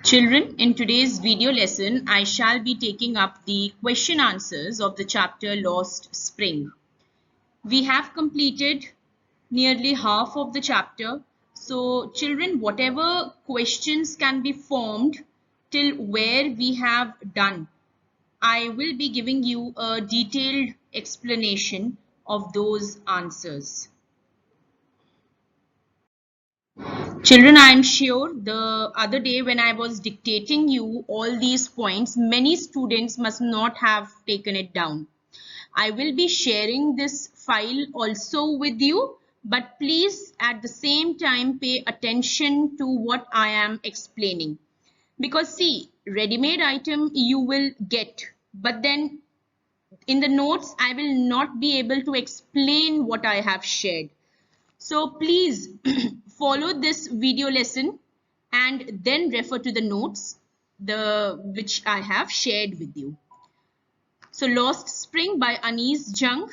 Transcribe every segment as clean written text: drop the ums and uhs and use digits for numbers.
Children, in today's video lesson, I shall be taking up the question answers of the chapter Lost Spring. We have completed nearly half of the chapter. So children, whatever questions can be formed till where we have done, I will be giving you a detailed explanation of those answers. Children, I am sure the other day when I was dictating you all these points, many students must not have taken it down. I will be sharing this file also with you, but please at the same time pay attention to what I am explaining. Because see, ready-made item you will get, but then in the notes I will not be able to explain what I have shared. So please follow this video lesson and then refer to the notes which I have shared with you. So Lost Spring by Anees Jung.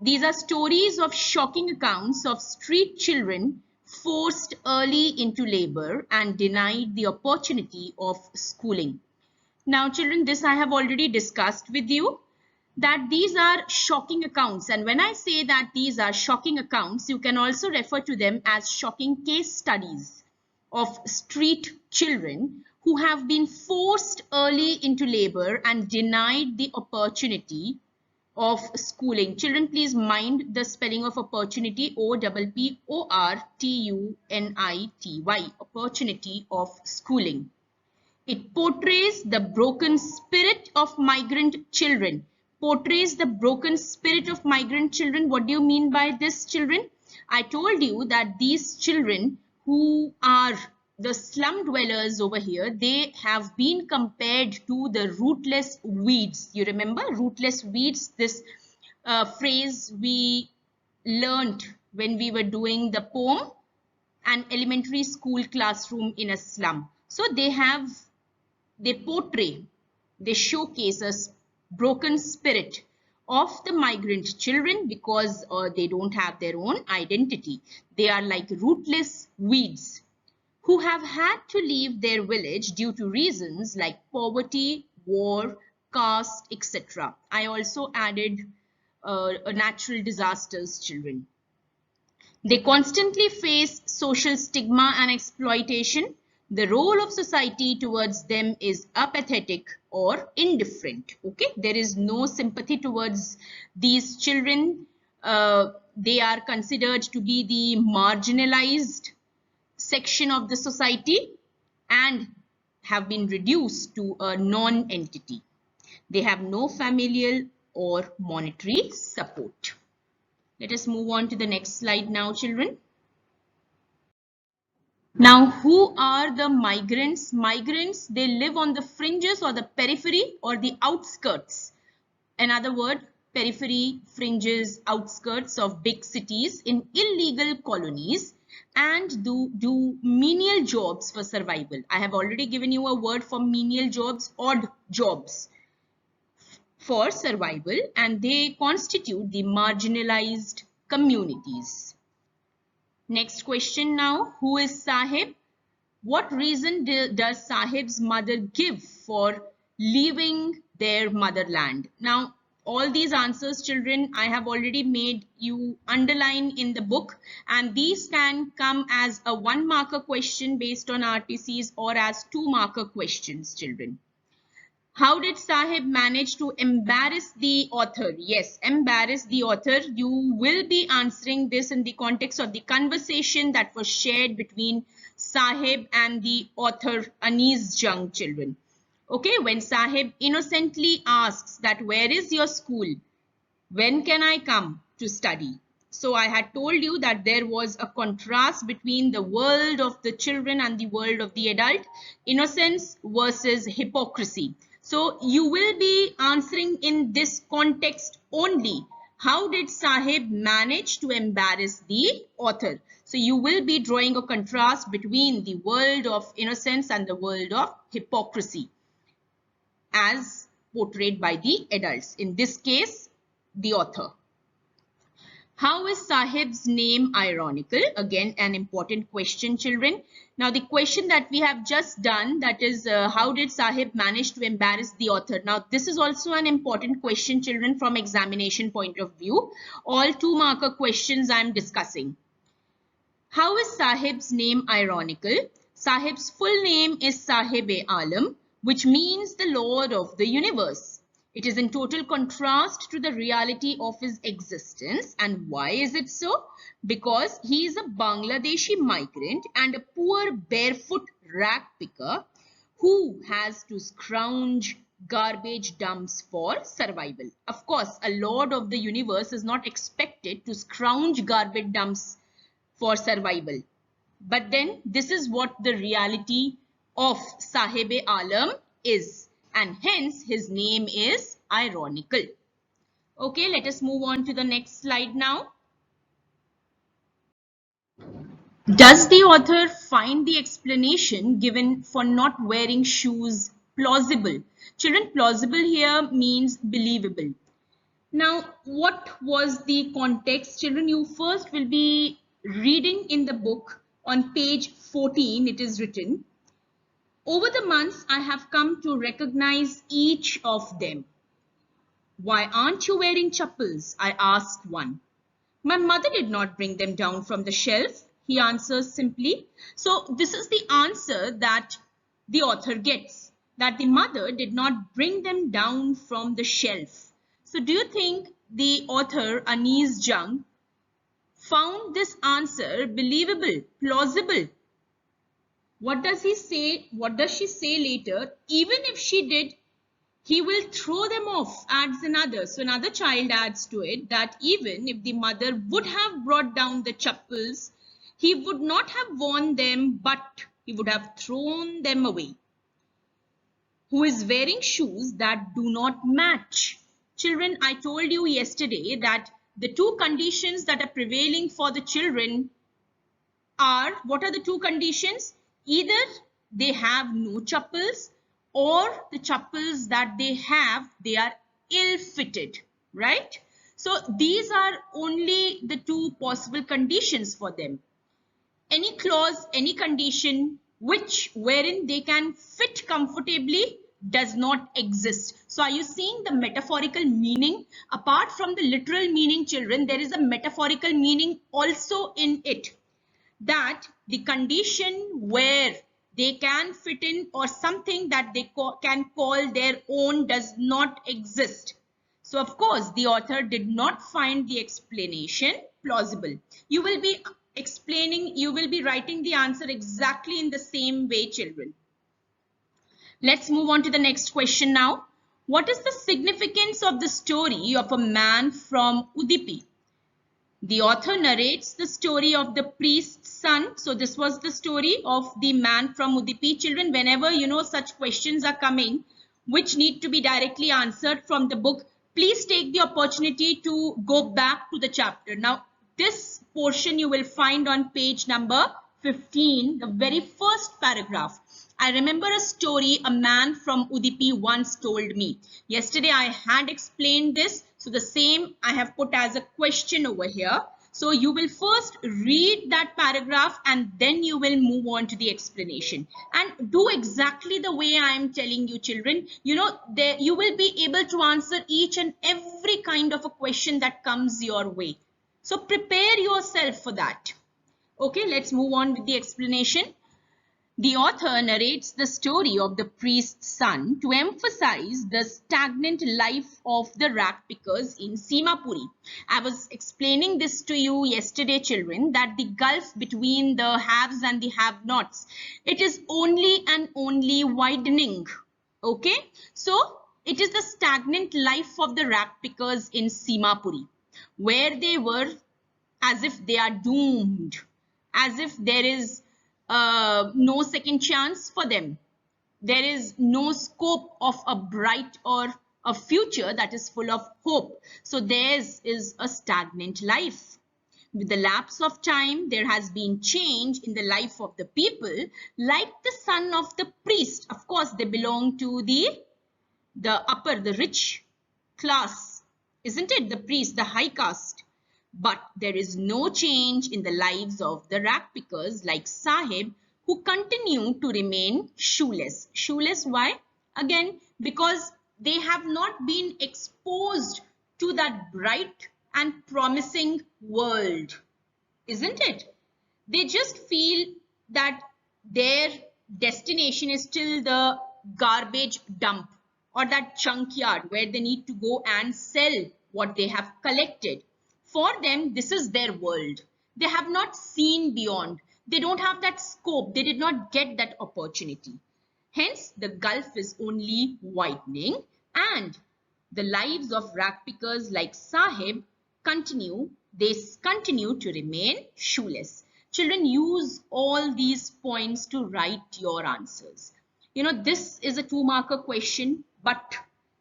These are stories of shocking accounts of street children forced early into labor and denied the opportunity of schooling. Now children, this I have already discussed with you, that these are shocking accounts, and when I say that these are shocking accounts, you can also refer to them as shocking case studies of street children who have been forced early into labor and denied the opportunity of schooling. Children, please mind the spelling of opportunity, OPPORTUNITY, opportunity of schooling. It portrays the broken spirit of migrant children. Portrays the broken spirit of migrant children. What do you mean by this, children? I told you that these children who are the slum dwellers over here, they have been compared to the rootless weeds. You remember rootless weeds, this phrase we learned when we were doing the poem, an elementary school classroom in a slum. So they portray, they showcase a broken spirit of the migrant children because they don't have their own identity. They are like rootless weeds who have had to leave their village due to reasons like poverty, war, caste, etc. I also added natural disasters, children. They constantly face social stigma and exploitation. The role of society towards them is apathetic or indifferent. Okay, there is no sympathy towards these children. They are considered to be the marginalized section of the society and have been reduced to a non-entity. They have no familial or monetary support. Let us move on to the next slide now, children. Now, who are the migrants? Migrants, they live on the fringes or the periphery or the outskirts. Another word, periphery, fringes, outskirts of big cities in illegal colonies and do menial jobs for survival. I have already given you a word for menial jobs, odd jobs for survival, and they constitute the marginalized communities. Next question now, who is Sahib? What reason does Sahib's mother give for leaving their motherland? Now, all these answers, children, I have already made you underline in the book, and these can come as a 1-marker question based on RTCs or as 2-marker questions, children. How did Sahib manage to embarrass the author? Yes, embarrass the author. You will be answering this in the context of the conversation that was shared between Sahib and the author Anees Jung, children. Okay, when Sahib innocently asks that where is your school? When can I come to study? So I had told you that there was a contrast between the world of the children and the world of the adult, innocence versus hypocrisy. So you will be answering in this context only. How did Sahib manage to embarrass the author? So you will be drawing a contrast between the world of innocence and the world of hypocrisy as portrayed by the adults. In this case, the author. How is Sahib's name ironical? Again, an important question, children. Now, the question that we have just done, that is, how did Sahib manage to embarrass the author? Now, this is also an important question, children, from examination point of view. All 2-marker questions I am discussing. How is Sahib's name ironical? Sahib's full name is Sahib-e-Alam, which means the Lord of the Universe. It is in total contrast to the reality of his existence. And why is it so? Because he is a Bangladeshi migrant and a poor barefoot rag picker who has to scrounge garbage dumps for survival. Of course, a Lord of the Universe is not expected to scrounge garbage dumps for survival. But then this is what the reality of Sahib-e-Alam is, and hence his name is ironical. Okay, let us move on to the next slide now. Does the author find the explanation given for not wearing shoes plausible? Children, plausible here means believable. Now, what was the context? Children, you first will be reading in the book on page 14. It is written, over the months, I have come to recognize each of them. Why aren't you wearing chappals? I asked one. My mother did not bring them down from the shelf, he answers simply. So this is the answer that the author gets, that the mother did not bring them down from the shelf. So do you think the author, Anees Jung, found this answer believable, plausible? What does he say? What does she say later? Even if she did, he will throw them off, adds another. So another child adds to it that even if the mother would have brought down the chappals, he would not have worn them, but he would have thrown them away. Who is wearing shoes that do not match? Children, I told you yesterday that the two conditions that are prevailing for the children are, what are the two conditions? Either they have no chappals, or the chappals that they have, they are ill-fitted, right? So these are only the two possible conditions for them. Any clause, any condition wherein they can fit comfortably does not exist. So are you seeing the metaphorical meaning? Apart from the literal meaning, children, there is a metaphorical meaning also in it, that the condition where they can fit in or something that they can call their own does not exist. So of course the author did not find the explanation plausible. You will be explaining, you will be writing the answer exactly in the same way, children. Let's move on to the next question now. What is the significance of the story of a man from Udupi? The author narrates the story of the priest's son. So this was the story of the man from Udupi. Children, whenever such questions are coming which need to be directly answered from the book, please take the opportunity to go back to the chapter. Now, this portion you will find on page number 15, the very first paragraph. I remember a story a man from Udupi once told me. Yesterday I had explained this. So the same I have put as a question over here. So you will first read that paragraph and then you will move on to the explanation. And do exactly the way I am telling you, children. You will be able to answer each and every kind of a question that comes your way. So prepare yourself for that. Okay, let's move on with the explanation. The author narrates the story of the priest's son to emphasize the stagnant life of the rag pickers in Simapuri. I was explaining this to you yesterday, children, that the gulf between the haves and the have-nots, it is only and only widening. Okay, so it is the stagnant life of the rag pickers in Simapuri, where they were as if they are doomed, as if there is no second chance for them. There is no scope of a bright or a future that is full of hope. So theirs is a stagnant life. With the lapse of time, there has been change in the life of the people, like the son of the priest. Of course, they belong to the upper, the rich class, isn't it? The priest, the high caste. But there is no change in the lives of the rag pickers like Sahib, who continue to remain shoeless. Shoeless, why? Again, because they have not been exposed to that bright and promising world, isn't it? They just feel that their destination is still the garbage dump or that junkyard where they need to go and sell what they have collected. For them, this is their world. They have not seen beyond. They don't have that scope. They did not get that opportunity. Hence, the gulf is only widening, and the lives of rag pickers like Sahib they continue to remain shoeless. Children, use all these points to write your answers. You know, this is a 2-marker question, but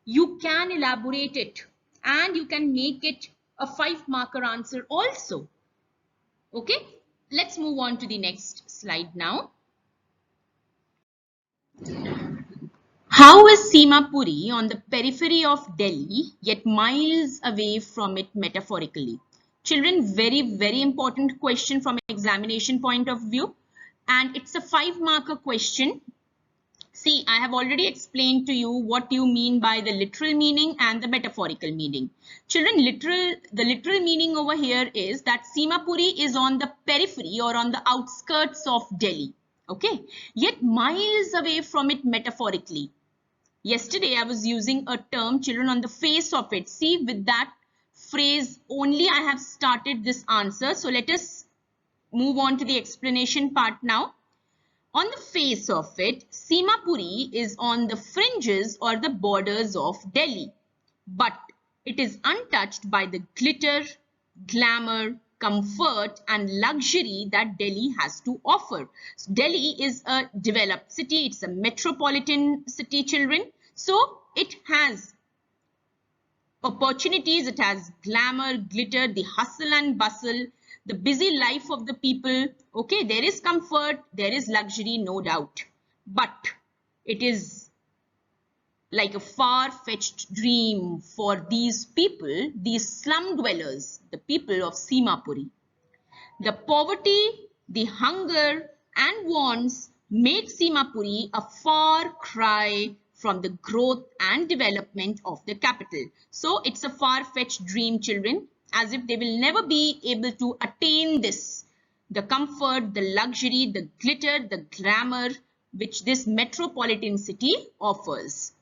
you can elaborate it and you can make it a 5-marker answer also. Okay, let's move on to the next slide now. How is Simapuri on the periphery of Delhi, yet miles away from it metaphorically? Children, very important question from an examination point of view. And it's a 5-marker question. See, I have already explained to you what you mean by the literal meaning and the metaphorical meaning. Children, the literal meaning over here is that Simapuri is on the periphery or on the outskirts of Delhi. Okay, yet miles away from it metaphorically. Yesterday, I was using a term, children, on the face of it. See, with that phrase only I have started this answer. So let us move on to the explanation part now. On the face of it, Simapuri is on the fringes or the borders of Delhi, but it is untouched by the glitter, glamour, comfort and luxury that Delhi has to offer. So Delhi is a developed city. It's a metropolitan city, children. So it has opportunities, it has glamour, glitter, the hustle and bustle, the busy life of the people. Okay, there is comfort, there is luxury, no doubt. But it is like a far-fetched dream for these people, these slum dwellers, the people of Simapuri. The poverty, the hunger and wants make Simapuri a far cry from the growth and development of the capital. So it's a far-fetched dream, children, as if they will never be able to attain this. The comfort, the luxury, the glitter, the glamour which this metropolitan city offers.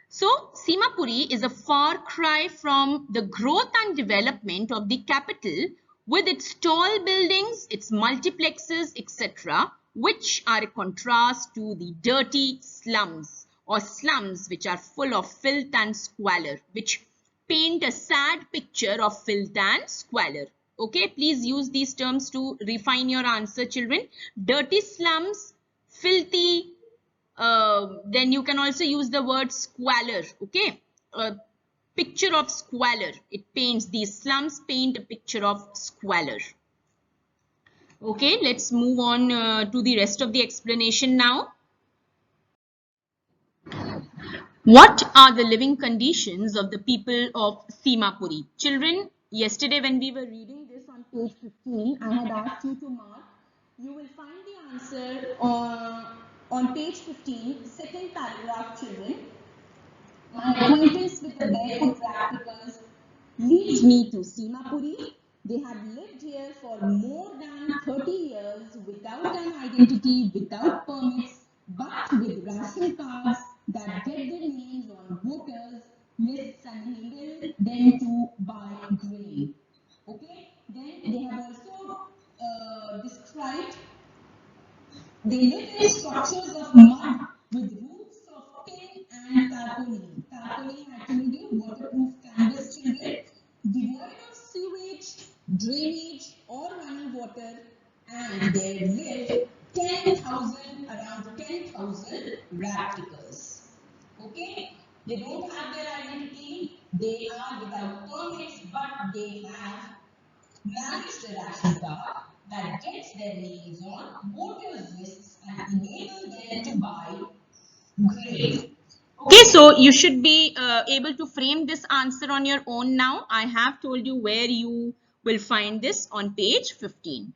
So Simapuri is a far cry from the growth and development of the capital with its tall buildings, its multiplexes, etc., which are a contrast to the dirty slums or slums which are full of filth and squalor, which paint a sad picture of filth and squalor. Okay, please use these terms to refine your answer, children. Dirty slums, filthy, then you can also use the word squalor. Okay, a picture of squalor. It paints, these slums paint a picture of squalor. Okay, let's move on to the rest of the explanation now. What are the living conditions of the people of Simapuri? Children, yesterday when we were reading this on page 15, I had asked you to mark. You will find the answer on page 15, second paragraph, children. My acquaintance with the barefoot practicals leads me to Simapuri. They have lived here for more than 30 years without an identity, without permits, but with ration cards that get their names on voters lists and enable them to buy grain. Okay, then they have also described they live in structures of mud with roofs of tin and tarpaulin. Tarpaulin actually means waterproof canvas, children, devoid of sewage, drainage or running water, and there live 10,000, around 10,000 rat pickers. Okay, they don't have their identity, they are without permits, but they have managed a ration card that gets their names on voters lists and enable them to buy grain. Okay, so you should be able to frame this answer on your own now. I have told you where you will find this on page 15.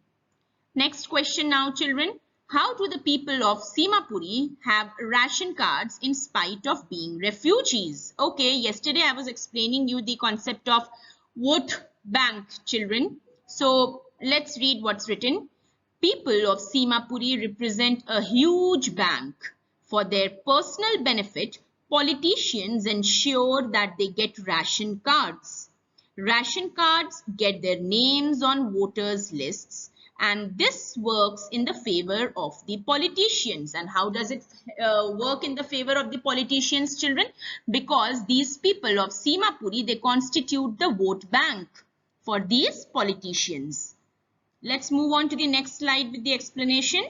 Next question now, children. How do the people of Simapuri have ration cards in spite of being refugees? Okay, yesterday I was explaining you the concept of vote bank, children. So let's read what's written. People of Simapuri represent a huge bank. For their personal benefit, politicians ensure that they get ration cards. Ration cards get their names on voters' lists, and this works in the favor of the politicians. And how does it work in the favor of the politicians, children? Because these people of Simapuri, they constitute the vote bank for these politicians. Let's move on to the next slide with the explanation.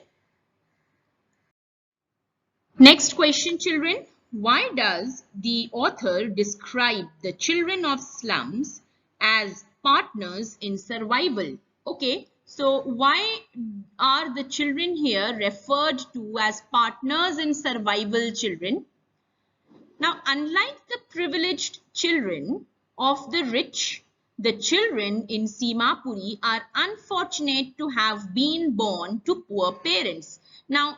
Next question, children. Why does the author describe the children of slums as partners in survival? Okay, so why are the children here referred to as partners in survival, children? Now, unlike the privileged children of the rich, the children in Simapuri are unfortunate to have been born to poor parents. Now,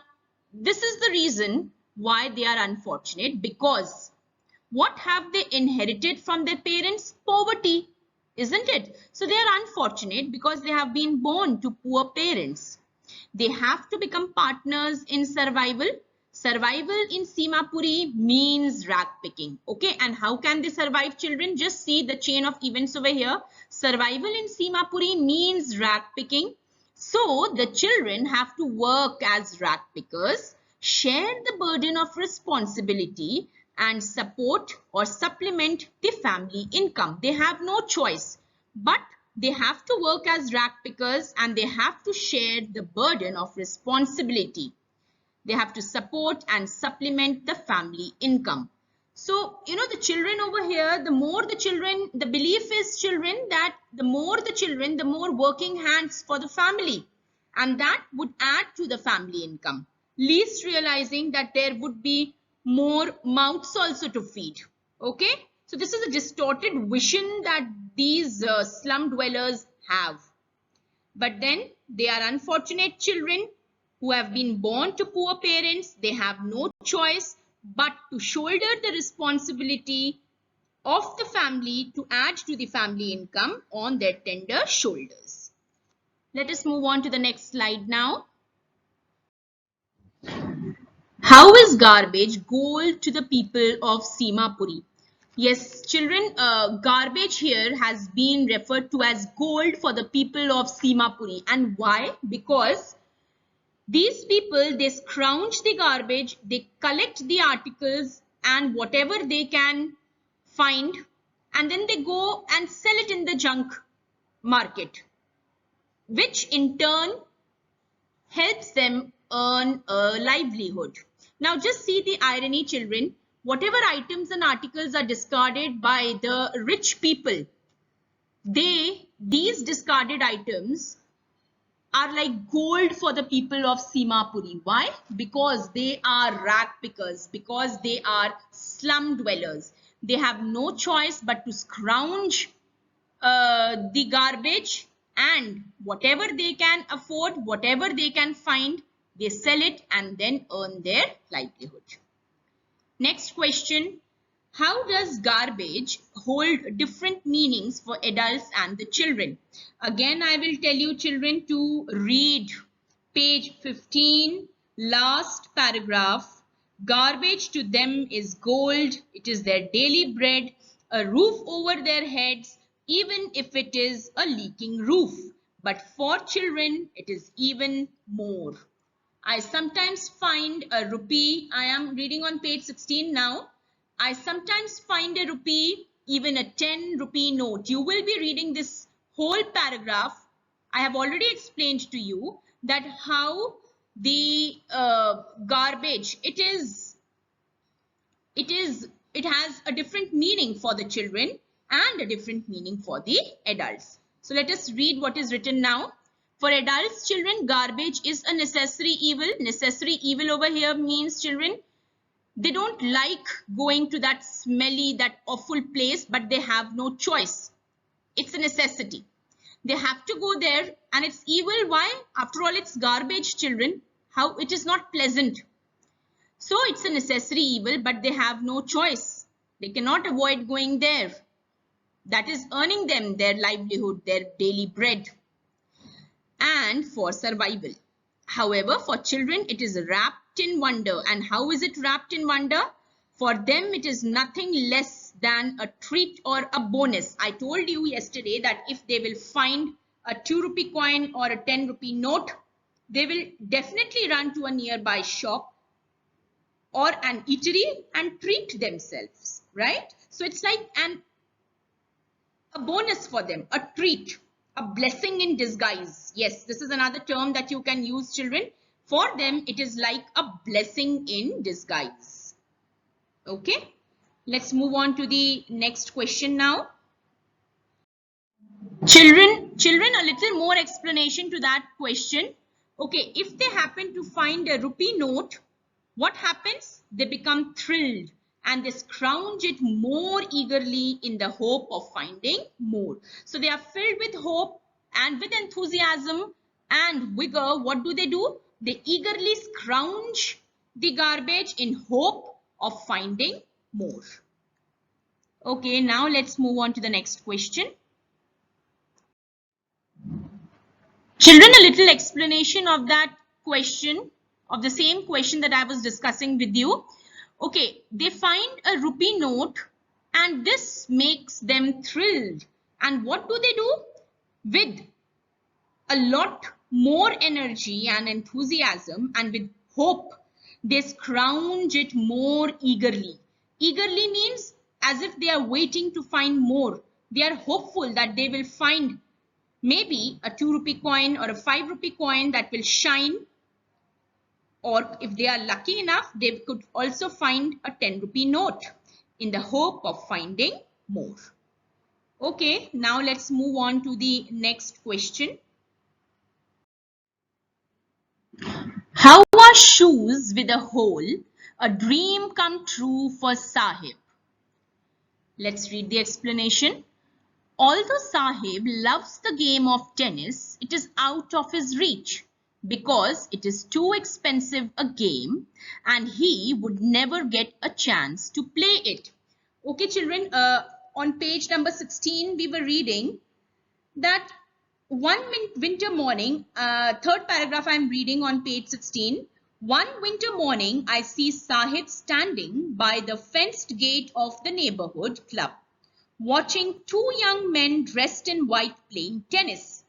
this is the reason why they are unfortunate, because what have they inherited from their parents? Poverty, isn't it? So they are unfortunate because they have been born to poor parents. They have to become partners in survival. Survival in Simapuri means rag picking. Okay, and how can they survive, children? Just see the chain of events over here. Survival in Simapuri means rag picking. So the children have to work as rag pickers, share the burden of responsibility, and support or supplement the family income. They have no choice, but they have to work as rag pickers and they have to share the burden of responsibility. They have to support and supplement the family income. So, you know, the children over here, the more the children, the belief is, children, that the more the children, the more working hands for the family. And that would add to the family income. Least realizing that there would be more mouths also to feed. Okay. So this is a distorted vision that these slum dwellers have. But then they are unfortunate children who have been born to poor parents. They have no choice but to shoulder the responsibility of the family to add to the family income on their tender shoulders. Let us move on to the next slide now. How is garbage gold to the people of Simapuri? Yes, children, garbage here has been referred to as gold for the people of Simapuri. And why? Because these people, they scrounge the garbage, they collect the articles and whatever they can find, and then they go and sell it in the junk market, which in turn helps them earn a livelihood. Now just see the irony, children. Whatever items and articles are discarded by the rich people, these discarded items are like gold for the people of Simapuri. Why? Because they are rag pickers, because they are slum dwellers. They have no choice but to scrounge the garbage, and whatever they can afford, whatever they can find, they sell it and then earn their livelihood. Next question. How does garbage hold different meanings for adults and the children? Again, I will tell you, children, to read page 15, last paragraph. Garbage to them is gold. It is their daily bread, a roof over their heads, even if it is a leaking roof. But for children, it is even more. I sometimes find a rupee. I am reading on page 16 now. I sometimes find a rupee, even a 10 rupee note. You will be reading this whole paragraph. I have already explained to you that how the garbage, it has a different meaning for the children and a different meaning for the adults. So let us read what is written now. For adults, children, garbage is a necessary evil. Necessary evil over here means, children, they don't like going to that smelly, that awful place, but they have no choice. It's a necessity. They have to go there, and it's evil. Why? After all, it's garbage, children. How it is not pleasant. So it's a necessary evil, but they have no choice. They cannot avoid going there. That is earning them their livelihood, their daily bread, and for survival. However, for children, it is wrapped in wonder. And how is it wrapped in wonder? For them, it is nothing less than a treat or a bonus. I told you yesterday that if they will find a 2 rupee coin or a 10 rupee note, they will definitely run to a nearby shop or an eatery and treat themselves, right? So it's like a bonus for them, a treat, a blessing in disguise. Yes, this is another term that you can use, children. For them, it is like a blessing in disguise. Okay, let's move on to the next question now. Children, a little more explanation to that question. Okay, if they happen to find a rupee note, what happens? They become thrilled and they scrounge it more eagerly in the hope of finding more. So they are filled with hope and with enthusiasm and vigor. What do? They eagerly scrounge the garbage in hope of finding more. Okay, now let's move on to the next question. Children, a little explanation of that question, of the same question that I was discussing with you. Okay, they find a rupee note and this makes them thrilled. And what do? With a lot more energy and enthusiasm and with hope, they scrounge it more eagerly. Eagerly means as if they are waiting to find more. They are hopeful that they will find maybe a 2 rupee coin or a 5 rupee coin that will shine, or if they are lucky enough, they could also find a 10 rupee note in the hope of finding more. Okay, now let's move on to the next question. How are shoes with a hole a dream come true for Sahib? Let's read the explanation. Although Sahib loves the game of tennis, it is out of his reach because it is too expensive a game and he would never get a chance to play it. Okay, children, on page number 16, we were reading that one winter morning, third paragraph I'm reading on page 16. One winter morning, I see Sahib standing by the fenced gate of the neighborhood club, watching two young men dressed in white playing tennis.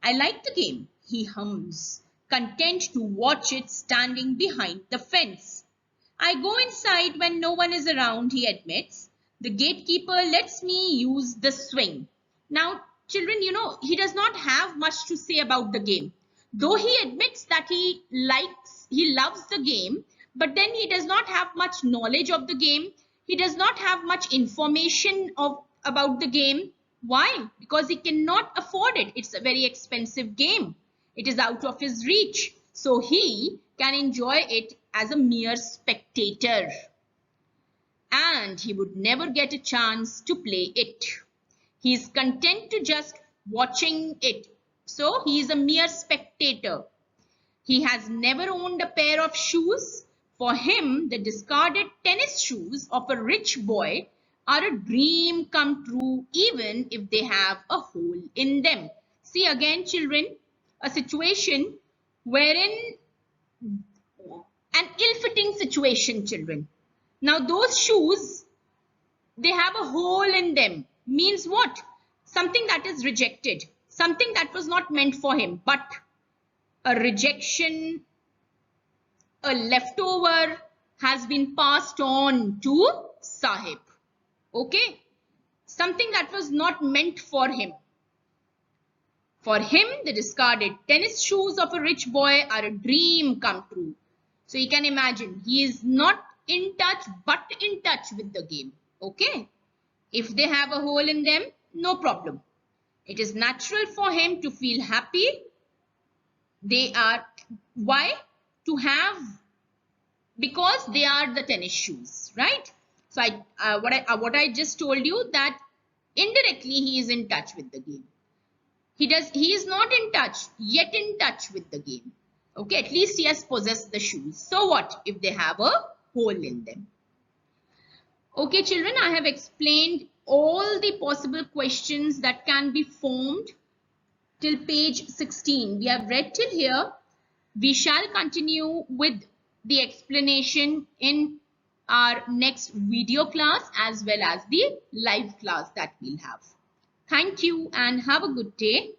I like the game, he hums, content to watch it standing behind the fence. I go inside when no one is around, he admits. The gatekeeper lets me use the swing. Now, children, you know, he does not have much to say about the game. Though he admits that he loves the game, but then he does not have much knowledge of the game. He does not have much information about the game. Why? Because he cannot afford it. It's a very expensive game. It is out of his reach. So he can enjoy it as a mere spectator. And he would never get a chance to play it. He is content to just watching it. So he is a mere spectator. He has never owned a pair of shoes. For him, the discarded tennis shoes of a rich boy are a dream come true even if they have a hole in them. See again, children, a situation wherein an ill-fitting situation, children. Now those shoes, they have a hole in them. Means what? Something that is rejected. Something that was not meant for him. But a rejection, a leftover has been passed on to Sahib. Okay? Something that was not meant for him. For him, the discarded tennis shoes of a rich boy are a dream come true. So you can imagine, he is not in touch, but in touch with the game. Okay? If they have a hole in them, no problem. It is natural for him to feel happy. They are, why? Because they are the tennis shoes, right? So what I just told you, that indirectly he is in touch with the game. He is not yet in touch with the game. Okay, at least he has possessed the shoes. So what if they have a hole in them? Okay, children, I have explained all the possible questions that can be formed till page 16. We have read till here. We shall continue with the explanation in our next video class as well as the live class that we'll have. Thank you and have a good day.